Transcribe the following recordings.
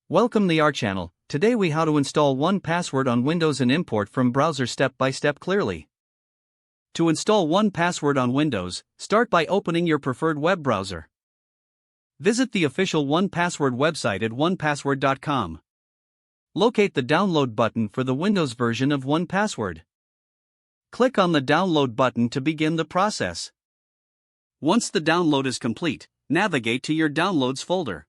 Welcome to our channel. Today we how to install 1Password on Windows and import from browser step by step clearly. To install 1Password on Windows, start by opening your preferred web browser. Visit the official 1Password website at 1Password.com. Locate the download button for the Windows version of 1Password. Click on the download button to begin the process. Once the download is complete, navigate to your Downloads folder.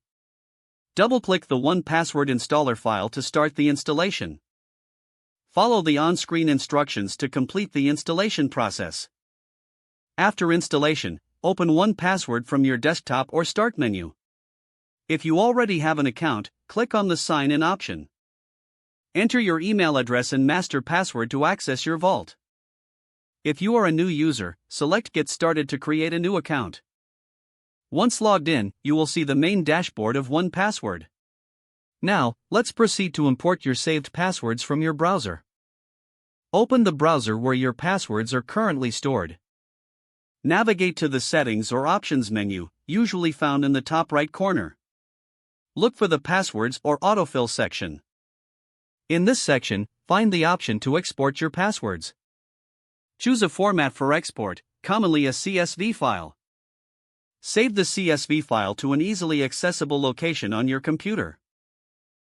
Double-click the 1Password installer file to start the installation. Follow the on-screen instructions to complete the installation process. After installation, open 1Password from your desktop or Start menu. If you already have an account, click on the Sign In option. Enter your email address and master password to access your vault. If you are a new user, select Get Started to create a new account. Once logged in, you will see the main dashboard of 1Password. Now, let's proceed to import your saved passwords from your browser. Open the browser where your passwords are currently stored. Navigate to the Settings or Options menu, usually found in the top right corner. Look for the Passwords or Autofill section. In this section, find the option to export your passwords. Choose a format for export, commonly a CSV file. Save the CSV file to an easily accessible location on your computer.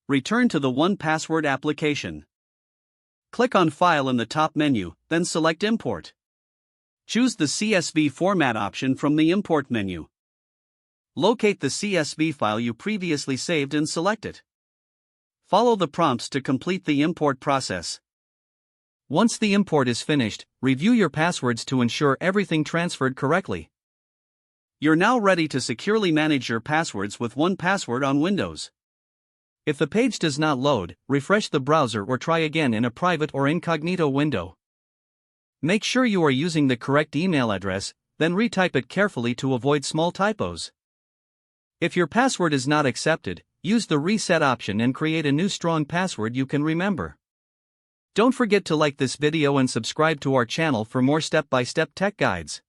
Return to the 1Password application. Click on File in the top menu, then select Import. Choose the CSV format option from the Import menu. Locate the CSV file you previously saved and select it. Follow the prompts to complete the import process. Once the import is finished, review your passwords to ensure everything transferred correctly. You're now ready to securely manage your passwords with 1Password on Windows. If the page does not load, refresh the browser or try again in a private or incognito window. Make sure you are using the correct email address, then retype it carefully to avoid small typos. If your password is not accepted, use the Reset option and create a new strong password you can remember. Don't forget to like this video and subscribe to our channel for more step-by-step tech guides.